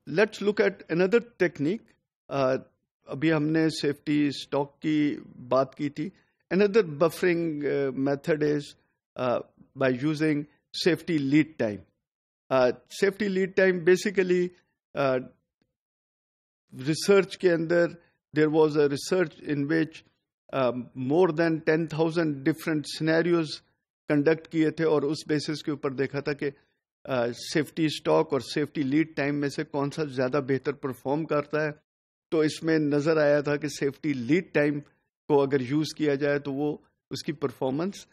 Let's look at اندر technique. ابھی ہم نے سیفٹی اسٹاک کی بات کی تھی. اندر buffering method is by using safety lead time. Safety lead time basically research کے اندر there was a research in which more than 10,000 different scenarios conducted کیے تھے اور اس بیسس کے اوپر دیکھا تھا کہ سیفٹی اسٹاک اور سیفٹی لیڈ ٹائم میں سے کون سا زیادہ بہتر پرفارم کرتا ہے. تو اس میں نظر آیا تھا کہ سیفٹی لیڈ ٹائم کو اگر یوز کیا جائے تو وہ اس کی پرفارمنس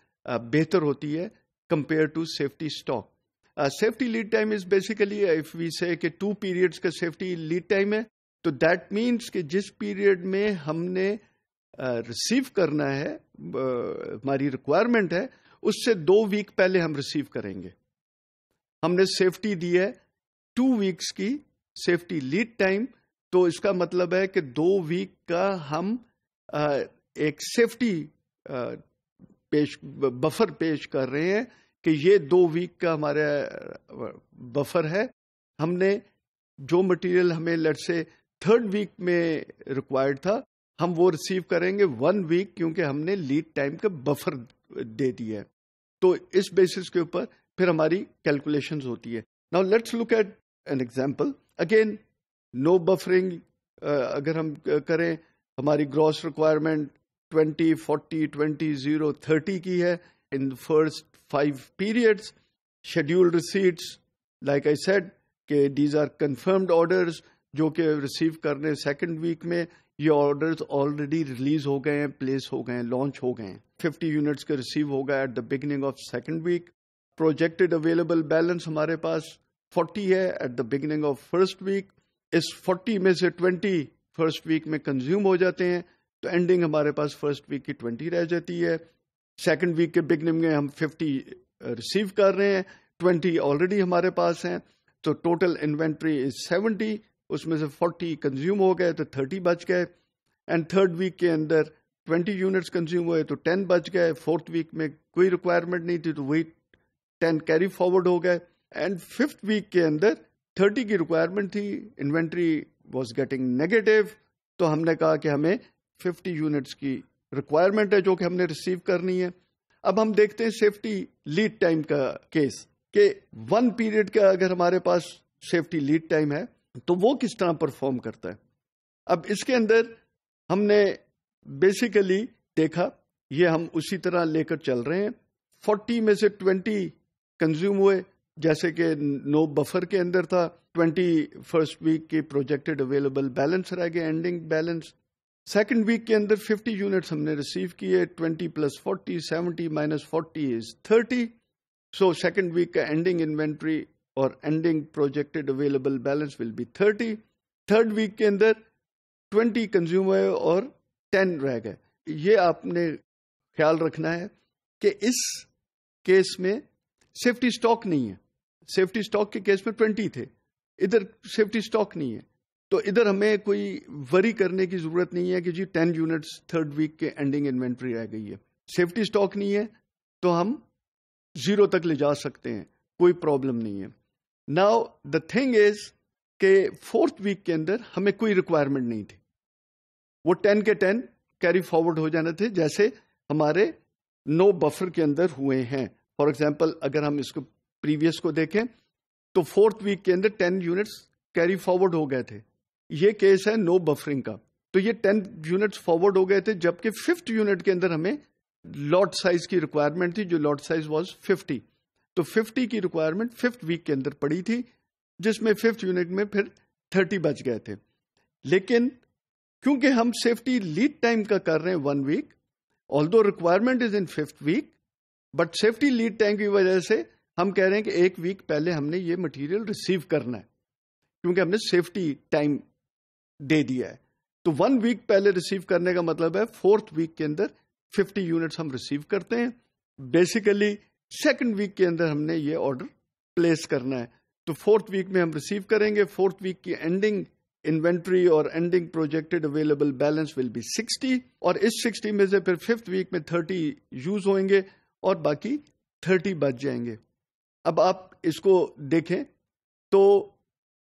بہتر ہوتی ہے compare to safety stock. Safety lead time is basically if we سے کہ 2 پیریڈس کا سیفٹی لیڈ ٹائم ہے تو دیٹ مینس کہ جس پیریڈ میں ہم نے ریسیو کرنا ہے ہماری ریکوائرمنٹ ہے اس سے 2 ویک پہلے ہم ریسیو کریں گے. ہم نے سیفٹی دی ہے 2 ویکس کی سیفٹی لیڈ ٹائم, تو اس کا مطلب ہے کہ 2 ویک کا ہم ایک سیفٹی بفر پیش کر رہے ہیں کہ یہ 2 ویک کا ہمارا بفر ہے. ہم نے جو مٹیریل ہمیں لیٹ سے 3rd ویک میں ریکوائرڈ تھا ہم وہ ریسیو کریں گے 1 ویک, کیونکہ ہم نے لیڈ ٹائم کا بفر دے دیا ہے. تو اس بیسس کے اوپر پھر ہماری کیلکولیشنز ہوتی ہے. Now let's look at an example. Again no buffering اگر ہم کریں, ہماری گراس ریکوائرمنٹ 20, 40, 20, 0, 30 کی ہے in first 5 periods. Scheduled receipts like I said کہ دیز آر کنفرمڈ آرڈرز جو کہ ریسیو کرنے 2nd ویک میں. یہ آرڈرز آلریڈی ریلیز ہو گئے ہیں, پلیس ہو گئے ہیں, لانچ ہو گئے ہیں. 50 یونٹس کا ریسیو ہوگا at the beginning of 2nd week. Projected available balance ہمارے پاس 40 ہے at the beginning of 1st week. اس 40 میں سے 20 1st ویک میں کنزیوم ہو جاتے ہیں, تو اینڈنگ ہمارے پاس 1st ویک کی 20 رہ جاتی ہے. 2nd ویک کے بگننگ میں ہم 50 ریسیو کر رہے ہیں, 20 آلریڈی ہمارے پاس ہیں, تو ٹوٹل انوینٹری از 70. اس میں سے 40 کنزیوم ہو گئے تو 30 بچ گئے. اینڈ 3rd ویک کے اندر 20 یونٹس کنزیوم ہوئے تو 10 بچ گئے. 4th ویک میں کوئی ریکوائرمنٹ نہیں تھی تو وہی 10 کیری فارورڈ ہو گئے. اینڈ 5th ویک کے اندر 30 کی ریکوائرمنٹ تھی, انوینٹری واز گیٹنگ نیگیٹو, تو ہم نے کہا کہ ہمیں 50 یونٹس کی ریکوائرمنٹ ہے جو کہ ہم نے ریسیو کرنی ہے. اب ہم دیکھتے ہیں سیفٹی لیڈ ٹائم کا کیس کہ 1 پیریڈ کا اگر ہمارے پاس سیفٹی لیڈ ٹائم ہے تو وہ کس طرح پرفارم کرتا ہے. اب اس کے اندر ہم نے بیسیکلی دیکھا, یہ ہم اسی طرح لے کر چل رہے ہیں. 40 میں سے 20 کنزیوم ہوئے جیسے کہ نو بفر کے اندر تھا. 20 1st ویک کی پروجیکٹڈ اویلیبل بیلنس رہ گئے, اینڈنگ بیلنس. 2nd ویک کے اندر 50 یونٹس ہم نے ریسیو کیے. 20 + 40 70 - 40 is 30. سو 2nd ویک کا اینڈنگ انوینٹری اور ending projected available balance will be 30. 3rd week کے اندر 20 کنزیوم ہوئے اور 10 رہ گئے. یہ آپ نے خیال رکھنا ہے کہ اس کیس میں سیفٹی اسٹاک نہیں ہے. سیفٹی اسٹاک کے کیس میں 20 تھے, ادھر سیفٹی اسٹاک نہیں ہے, تو ادھر ہمیں کوئی وری کرنے کی ضرورت نہیں ہے کہ جی 10 یونٹس 3rd ویک کے اینڈنگ انوینٹری رہ گئی ہے. سیفٹی اسٹاک نہیں ہے تو ہم 0 تک لے جا سکتے ہیں, کوئی پرابلم نہیں ہے. ناؤ دا تھنگ از کہ 4th ویک کے اندر ہمیں کوئی ریکوائرمنٹ نہیں تھی, وہ 10 کے 10 کیری فارورڈ ہو جانے تھے جیسے ہمارے نو بفر کے اندر ہوئے ہیں. فار ایگزامپل اگر ہم اس کو پریویس کو دیکھیں تو 4th ویک کے اندر 10 یونٹس کیری فارورڈ ہو گئے تھے. یہ کیس ہے نو بفرنگ کا, تو یہ 10 یونٹس فارورڈ ہو گئے تھے, جبکہ 5th یونٹ کے اندر ہمیں لاٹ سائز کی ریکوائرمنٹ تھی جو لاٹ سائز واز 50. تو 50 کی ریکوائرمنٹ 5th ویک کے اندر پڑی تھی, جس میں 5th یونٹ میں پھر 30 بچ گئے تھے. لیکن کیونکہ ہم سیفٹی لیڈ ٹائم کا کر رہے ہیں 1 week, although requirement is in 5th week, but safety lead time کی وجہ سے ہم کہہ رہے ہیں کہ 1 ویک پہلے ہم نے یہ مٹیریل ریسیو کرنا ہے, کیونکہ ہم نے سیفٹی ٹائم دے دیا ہے. تو 1 ویک پہلے ریسیو کرنے کا مطلب ہے 4th ویک کے اندر 50 یونٹس ہم ریسیو کرتے ہیں. بیسیکلی 2nd ویک کے اندر ہم نے یہ آرڈر پلیس کرنا ہے, تو 4th ویک میں ہم ریسیو کریں گے. 4th ویک کی اینڈنگ انوینٹری اور ending projected available balance will be 60, اور اس 60 میں سے پھر 5th ویک میں 30 یوز ہوئیں گے اور باقی 30 بچ جائیں گے. اب آپ اس کو دیکھیں تو